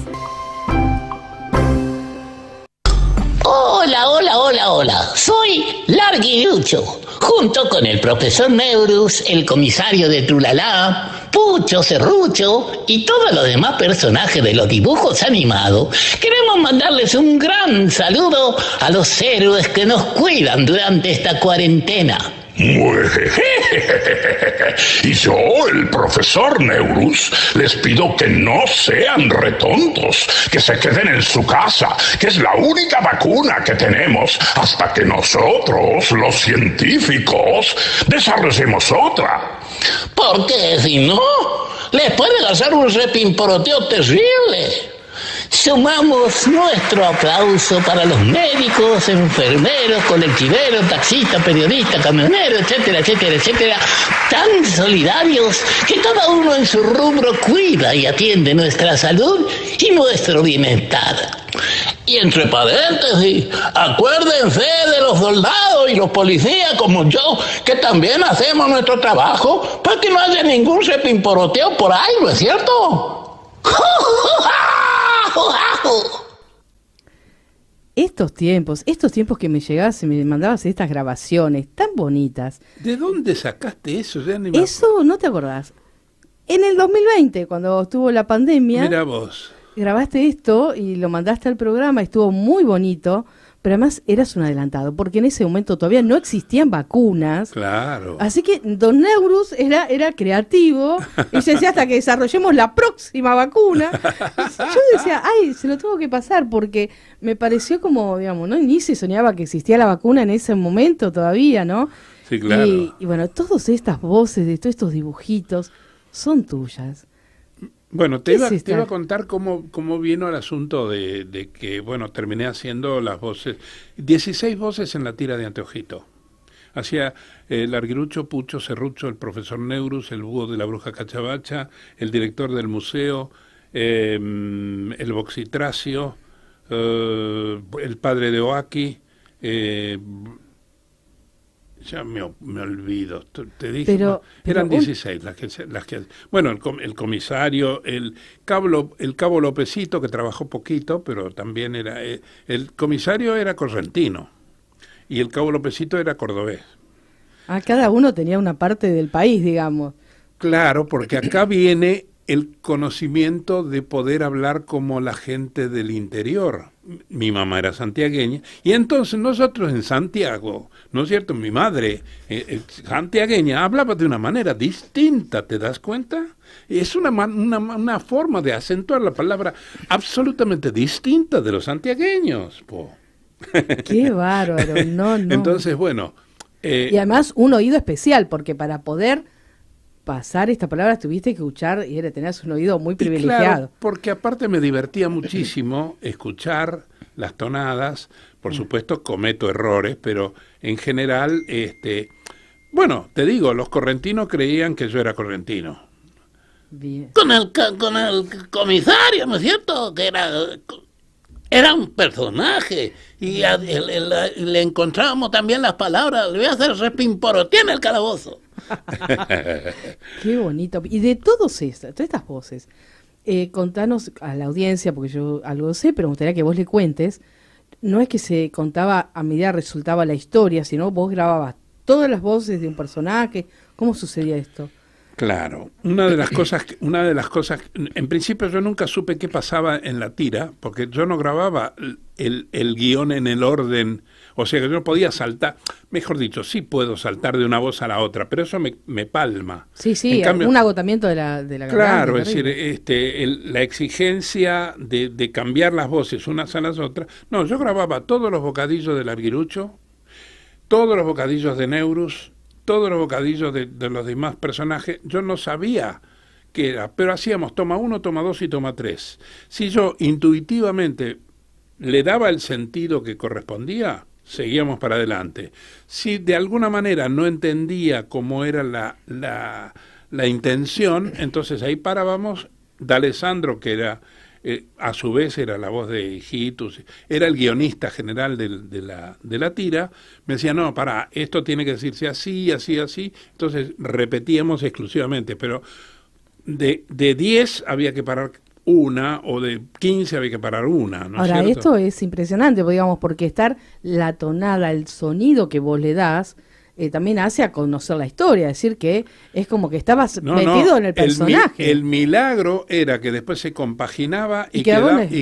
Hola. Soy Larguirucho, junto con el profesor Neurus, el comisario de Trulalá, Pucho, Serrucho y todos los demás personajes de los dibujos animados, queremos mandarles un gran saludo a los héroes que nos cuidan durante esta cuarentena. Y yo, el profesor Neurus, les pido que no sean retontos, que se queden en su casa, que es la única vacuna que tenemos hasta que nosotros, los científicos, desarrollemos otra. Porque si no, les pueden hacer un repimporoteo terrible. Sumamos nuestro aplauso para los médicos, enfermeros, colectiveros, taxistas, periodistas, camioneros, etcétera, etcétera, etcétera, tan solidarios que cada uno en su rubro cuida y atiende nuestra salud y nuestro bienestar. Y entre paréntesis, acuérdense de los soldados y los policías como yo, que también hacemos nuestro trabajo para que no haya ningún repimporoteo por ahí, ¿no es cierto? Estos tiempos que me llegabas y me mandabas estas grabaciones tan bonitas. ¿De dónde sacaste eso? Eso no te acordás. En el 2020, cuando estuvo la pandemia, Mira vos. grabaste esto y lo mandaste al programa, estuvo muy bonito, pero además eras un adelantado, porque en ese momento todavía no existían vacunas. Claro. Así que Don Neurus era creativo y se decía hasta que desarrollemos la próxima vacuna. Yo decía, ay, se lo tengo que pasar porque me pareció como, digamos, ¿no? Ni se soñaba que existía la vacuna en ese momento todavía, ¿no? Sí, claro. Y bueno, todas estas voces de todos estos dibujitos son tuyas. Bueno, te iba esta? a contar cómo vino el asunto de que, bueno, terminé haciendo las voces, 16 voces en la tira de Anteojito. Hacía el Arguirucho, Pucho, Serrucho, el profesor Neurus, el búho de la bruja Cachabacha, el director del museo, el Boxitracio, el padre de Oaki, ya me olvido, te dije, Pero eran 16 las que bueno, el comisario, el cabo Lópezito, que trabajó poquito, pero también era, el comisario era correntino y el cabo Lópezito era cordobés. Cada uno tenía una parte del país, digamos. Claro, porque acá viene el conocimiento de poder hablar como la gente del interior. Mi mamá era santiagueña, y entonces nosotros en Santiago, ¿no es cierto? Mi madre, santiagueña, hablaba de una manera distinta, ¿te das cuenta? Es una forma de acentuar la palabra absolutamente distinta de los santiagueños, po. Qué bárbaro, no. Entonces, bueno. Y además un oído especial, porque para poder pasar esta palabra tuviste que escuchar y tenías un oído muy privilegiado. Claro, porque aparte me divertía muchísimo escuchar las tonadas. Por supuesto cometo errores, pero en general, bueno, te digo, los correntinos creían que yo era correntino. Bien. Con el comisario, ¿no es cierto? Que era un personaje y le encontrábamos también las palabras. Le voy a hacer repimporotear en el calabozo. Qué bonito. Y de todas estas voces, contanos a la audiencia, porque yo algo sé, pero me gustaría que vos le cuentes. No es que se contaba a medida que resultaba la historia, sino vos grababas todas las voces de un personaje. ¿Cómo sucedía esto? Claro, una de las cosas, en principio yo nunca supe qué pasaba en la tira, porque yo no grababa el guión en el orden, o sea que yo no podía saltar, mejor dicho, sí puedo saltar de una voz a la otra, pero eso me palma. Sí, en cambio, un agotamiento de la claro, garganta, es decir, la exigencia de cambiar las voces unas a las otras. No, yo grababa todos los bocadillos del Arguirucho, todos los bocadillos de Neurus, todos los bocadillos de los demás personajes. Yo no sabía qué era, pero hacíamos toma 1, toma 2 y toma 3. Si yo intuitivamente le daba el sentido que correspondía, seguíamos para adelante. Si de alguna manera no entendía cómo era la intención, entonces ahí parábamos. D'Alessandro, que era a su vez era la voz de Hijitus, era el guionista general de la tira, me decía, no, pará, esto tiene que decirse así, así, así. Entonces repetíamos exclusivamente, pero de 10 había que parar una, o de 15 había que parar una, ¿no es Ahora, cierto? esto es impresionante, digamos, porque estar la tonada, el sonido que vos le das, también hace a conocer la historia, es decir, que es como que estabas metido en el personaje. El milagro era que después se compaginaba y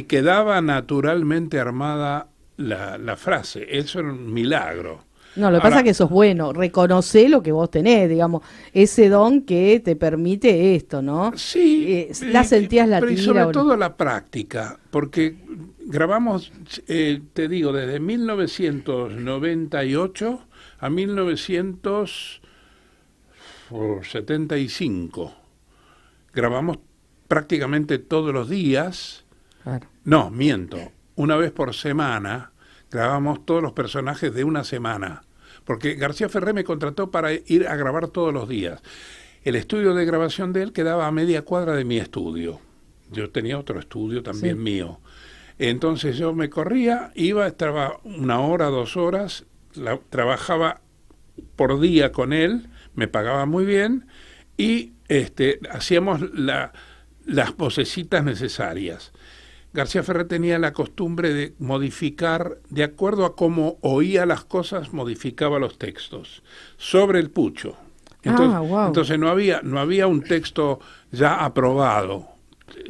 quedaba naturalmente armada la frase. Eso era un milagro. No, lo que pasa es que sos bueno, reconoce lo que vos tenés, digamos, ese don que te permite esto, ¿no? Sí. La sentías la pero tira. Y sobre todo la práctica, porque grabamos, te digo, desde 1998 a 1975. Grabamos prácticamente todos los días. Claro. No, miento. Una vez por semana grabamos todos los personajes de una semana. Porque García Ferré me contrató para ir a grabar todos los días. El estudio de grabación de él quedaba a media cuadra de mi estudio. Yo tenía otro estudio también mío. Entonces yo me corría, estaba 1 hora, 2 horas, trabajaba por día con él, me pagaba muy bien y hacíamos las vocecitas necesarias. García Ferré tenía la costumbre de modificar, de acuerdo a cómo oía las cosas, modificaba los textos sobre el pucho. Entonces no había un texto ya aprobado,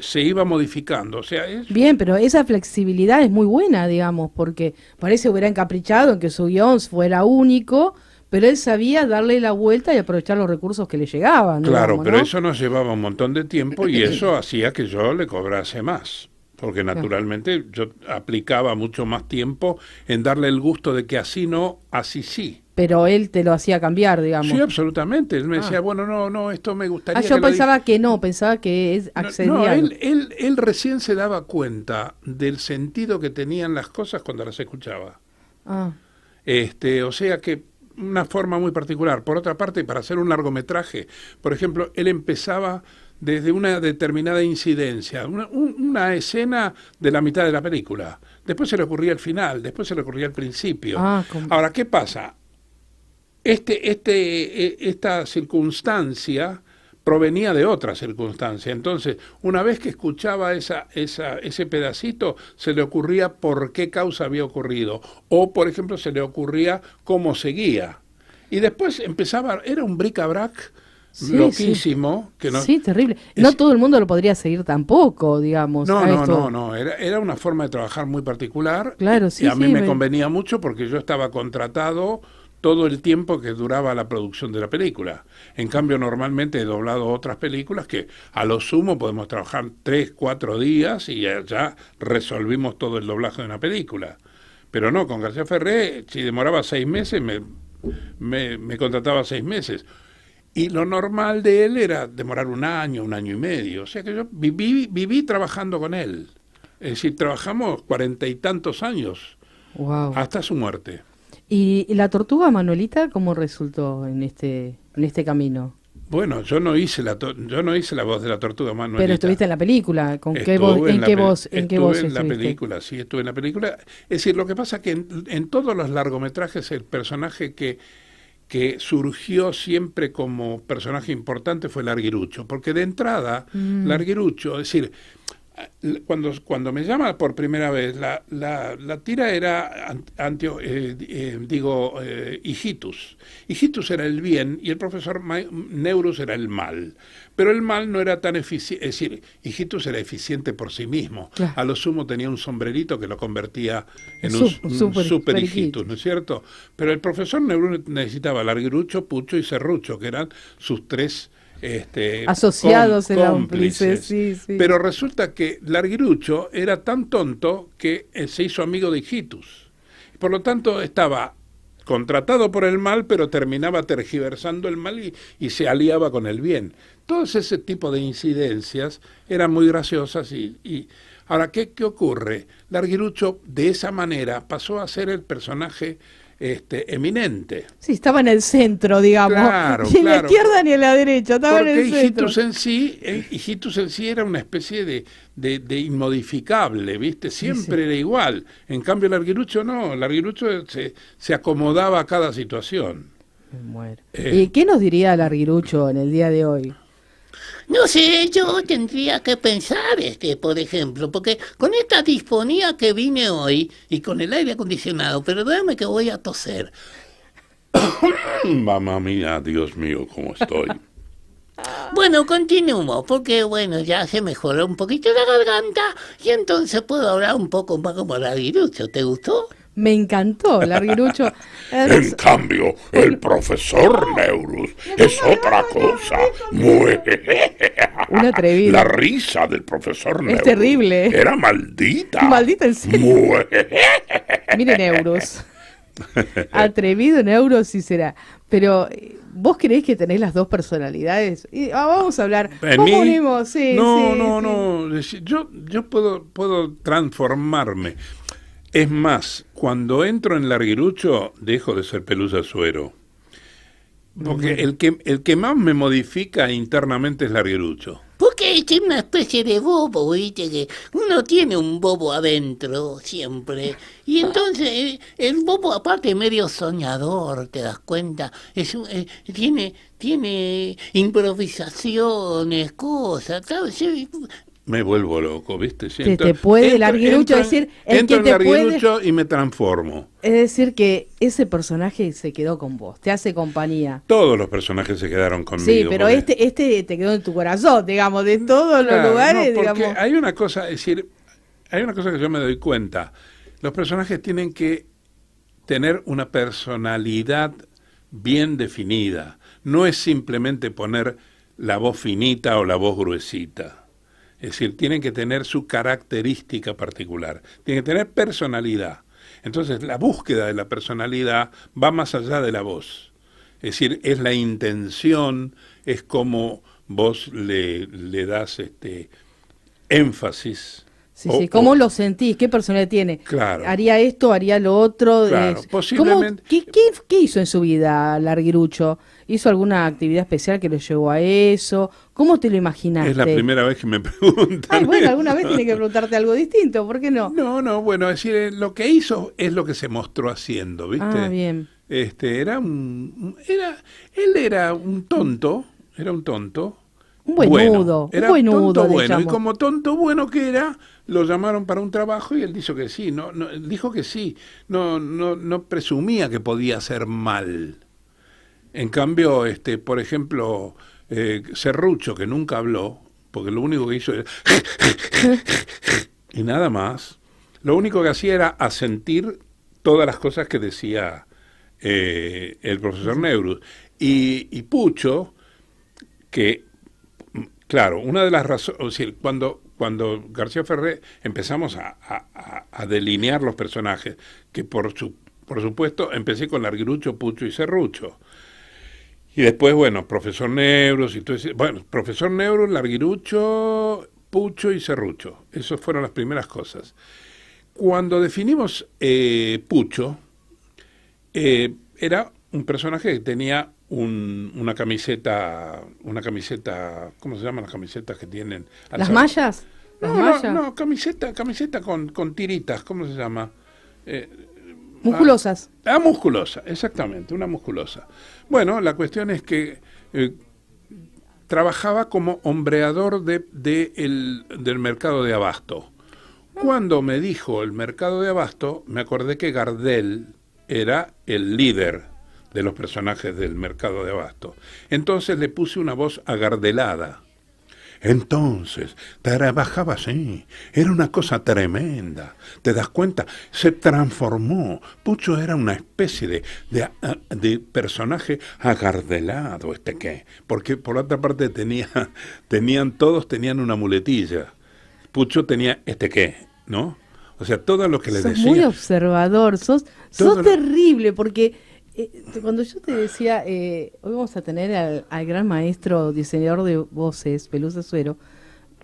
se iba modificando. O sea, bien, pero esa flexibilidad es muy buena, digamos, porque parece que hubiera encaprichado en que su guión fuera único, pero él sabía darle la vuelta y aprovechar los recursos que le llegaban. Claro, digamos, pero ¿no? eso nos llevaba un montón de tiempo y eso hacía que yo le cobrase más. Porque naturalmente yo aplicaba mucho más tiempo en darle el gusto de que así no, así sí. Pero él te lo hacía cambiar, digamos. Sí, absolutamente. Él me decía, bueno, no, esto me gustaría... yo pensaba que no, pensaba que accedía. No, él recién se daba cuenta del sentido que tenían las cosas cuando las escuchaba. O sea que una forma muy particular. Por otra parte, para hacer un largometraje, por ejemplo, él empezaba desde una determinada incidencia, una escena de la mitad de la película. Después se le ocurría el final, después se le ocurría el principio. Ahora, ¿qué pasa? Esta circunstancia provenía de otra circunstancia. Entonces, una vez que escuchaba ese pedacito, se le ocurría por qué causa había ocurrido. O, por ejemplo, se le ocurría cómo seguía. Y después empezaba, era un bric-a-brac loquísimo. Sí. Sí, terrible. No todo el mundo lo podría seguir tampoco, digamos. No. Era una forma de trabajar muy particular. Claro, sí. Y a mí me convenía mucho porque yo estaba contratado todo el tiempo que duraba la producción de la película. En cambio, normalmente he doblado otras películas que a lo sumo podemos trabajar 3, 4 días y ya resolvimos todo el doblaje de una película. Pero no, con García Ferré, si demoraba 6 meses, me contrataba 6 meses. Y lo normal de él era demorar 1 año, 1 año y medio. O sea que yo viví trabajando con él. Es decir, trabajamos 40 y tantos años, hasta su muerte. ¿Y la tortuga Manuelita cómo resultó en este camino? Bueno, yo no hice la voz de la tortuga Manuelita. Pero estuviste en la película. ¿En qué voz estuve en la película, sí, estuve en la película. Es decir, lo que pasa es que en todos los largometrajes el personaje que surgió siempre como personaje importante fue Larguirucho, porque de entrada Larguirucho, es decir, cuando me llama por primera vez, la tira era Hijitus. Hijitus era el bien y el profesor Neurus era el mal. Pero el mal no era tan eficiente, es decir, Hijitus era eficiente por sí mismo. Claro. A lo sumo tenía un sombrerito que lo convertía en un super Hijitus, ¿no es cierto? Pero el profesor Neurus necesitaba Larguirucho, Pucho y Serrucho, que eran sus 3 asociados en cómplices. Sí. Pero resulta que Larguirucho era tan tonto que se hizo amigo de Hijitus. Por lo tanto, estaba contratado por el mal, pero terminaba tergiversando el mal y se aliaba con el bien. Todo ese tipo de incidencias eran muy graciosas y ahora, ¿qué ocurre? Larguirucho, de esa manera, pasó a ser el personaje eminente. Sí, estaba en el centro, digamos. Claro, ni en la izquierda ni en la derecha, estaba en el centro. Hijitus en sí era una especie de inmodificable, ¿viste? Siempre era igual. En cambio, Larguirucho no. Larguirucho se acomodaba a cada situación. Me muero. ¿Y qué nos diría Larguirucho en el día de hoy? No sé, yo tendría que pensar, por ejemplo, porque con esta disfonía que vine hoy y con el aire acondicionado, perdóname que voy a toser. Mamma mía, Dios mío, ¿cómo estoy? Bueno, continúo, porque bueno, ya se mejoró un poquito la garganta y entonces puedo hablar un poco más como Larguirucho. ¿Te gustó? Me encantó, Larguirucho. En cambio, el profesor Neurus es otra cosa. Un atrevido. La risa del profesor Neurus terrible. era maldita. Maldita en serio. Miren, Neurus. Atrevido Neurus sí será. Pero, ¿vos creés que tenés las dos personalidades? Vamos a hablar. ¿En mí? Unimos? Sí, No. Yo puedo transformarme. Es más, cuando entro en Larguirucho, dejo de ser Pelusa Suero. Porque el que más me modifica internamente es Larguirucho. Porque es una especie de bobo, ¿viste? Que uno tiene un bobo adentro siempre. Y entonces el bobo aparte es medio soñador, ¿te das cuenta? Tiene improvisaciones, cosas, ¿sabes? Me vuelvo loco, ¿viste? Sí, te puede Larguirucho decir... Entro en te Larguirucho y me transformo. Es decir, que ese personaje se quedó con vos, te hace compañía. Todos los personajes se quedaron conmigo. Sí, pero porque... este te quedó en tu corazón, digamos, de todos los lugares, porque digamos. hay una cosa, es decir, hay una cosa que yo me doy cuenta. Los personajes tienen que tener una personalidad bien definida. No es simplemente poner la voz finita o la voz gruesita. Es decir, tienen que tener su característica particular, tienen que tener personalidad. Entonces, la búsqueda de la personalidad va más allá de la voz. Es decir, es la intención, es como vos le das énfasis. Sí, ¿cómo lo sentís? ¿Qué personalidad tiene? Claro. ¿Haría esto? ¿Haría lo otro? Claro, posiblemente. ¿Qué hizo en su vida Larguirucho? ¿Hizo alguna actividad especial que lo llevó a eso? ¿Cómo te lo imaginaste? Es la primera vez que me preguntan. Ay, bueno, alguna vez tiene que preguntarte algo distinto, ¿por qué no? No, bueno, es decir, lo que hizo es lo que se mostró haciendo, ¿viste? Ah, bien. Él era un tonto, Un buenudo, era un buenudo, tonto le bueno, y llamo. como tonto bueno que era, lo llamaron para un trabajo y él dijo que sí, dijo que sí, no presumía que podía hacer mal. En cambio, por ejemplo, Serrucho, que nunca habló, porque lo único que hizo era y nada más, lo único que hacía era asentir todas las cosas que decía el profesor Neurus. Y Pucho, que, claro, una de las razones, es decir, cuando García Ferré empezamos a delinear los personajes, que por supuesto empecé con Larguirucho, Pucho y Serrucho. Y después, bueno, profesor Neurus, profesor Neurus, Larguirucho, Pucho y Serrucho. Esas fueron las primeras cosas. Cuando definimos Pucho, era un personaje que tenía una camiseta, ¿cómo se llaman las camisetas que tienen? ¿Las mallas? No, camiseta con tiritas, ¿cómo se llama? Musculosas. Musculosa, exactamente, una musculosa. Bueno, la cuestión es que trabajaba como hombreador del mercado de abasto. Cuando me dijo el mercado de abasto, me acordé que Gardel era el líder de los personajes del mercado de abasto. Entonces le puse una voz agardelada. Entonces, trabajaba así, era una cosa tremenda, ¿te das cuenta? Se transformó, Pucho era una especie de personaje agardelado, porque por otra parte todos tenían una muletilla, Pucho tenía ¿no? O sea, todo lo que le decía. Sos muy observador, sos terrible, porque... cuando yo te decía, hoy vamos a tener al gran maestro diseñador de voces, Pelusa Suero,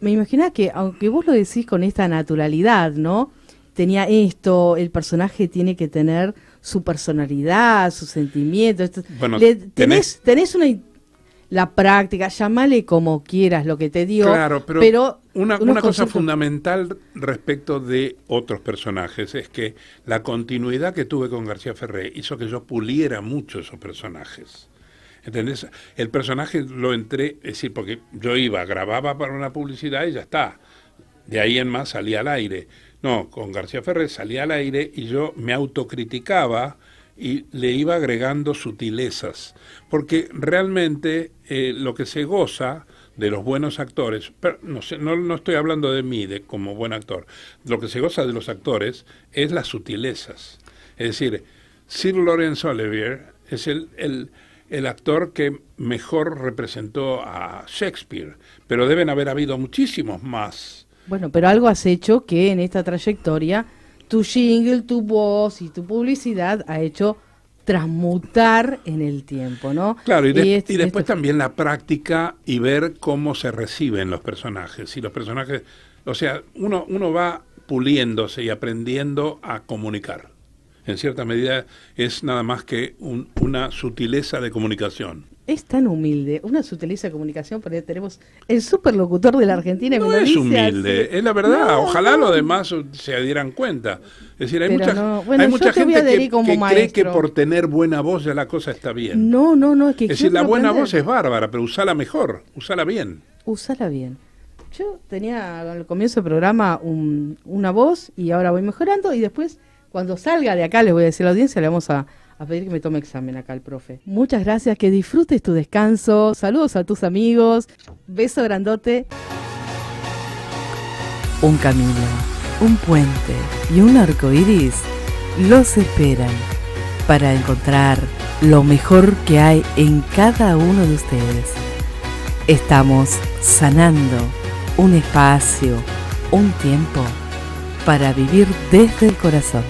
me imaginaba que, aunque vos lo decís con esta naturalidad, ¿no? Tenía esto, el personaje tiene que tener su personalidad, sus sentimientos. Bueno, tenés la práctica, llámale como quieras lo que te dio. Claro, pero una cosa fundamental respecto de otros personajes es que la continuidad que tuve con García Ferré hizo que yo puliera mucho esos personajes. ¿Entendés? El personaje lo entré, es decir, porque yo grababa para una publicidad y ya está. De ahí en más salía al aire. No, con García Ferré salía al aire y yo me autocriticaba y le iba agregando sutilezas, porque realmente lo que se goza de los buenos actores, pero no estoy hablando de mí como buen actor, lo que se goza de los actores es las sutilezas. Es decir, Sir Laurence Olivier es el actor que mejor representó a Shakespeare, pero deben haber habido muchísimos más. Bueno, pero algo has hecho que en esta trayectoria tu jingle, tu voz y tu publicidad ha hecho transmutar en el tiempo, ¿no? Claro, y después también la práctica y ver cómo se reciben los personajes. Y los personajes, o sea, uno va puliéndose y aprendiendo a comunicar. En cierta medida es nada más que una sutileza de comunicación. Es tan humilde, una sutileza de comunicación, porque tenemos el superlocutor de la Argentina. Y no es humilde, es la verdad. No, ojalá los demás se dieran cuenta. Es decir, hay mucha gente que cree que por tener buena voz ya la cosa está bien. No, es que... Es decir, la buena voz es bárbara, pero usala mejor, usala bien. Usala bien. Yo tenía al comienzo del programa una voz y ahora voy mejorando, y después, cuando salga de acá, les voy a decir a la audiencia, le vamos a pedir que me tome examen acá el profe. Muchas gracias, que disfrutes tu descanso. Saludos a tus amigos. Beso grandote. Un camino, un puente y un arco iris los esperan para encontrar lo mejor que hay en cada uno de ustedes. Estamos sanando un espacio, un tiempo para vivir desde el corazón.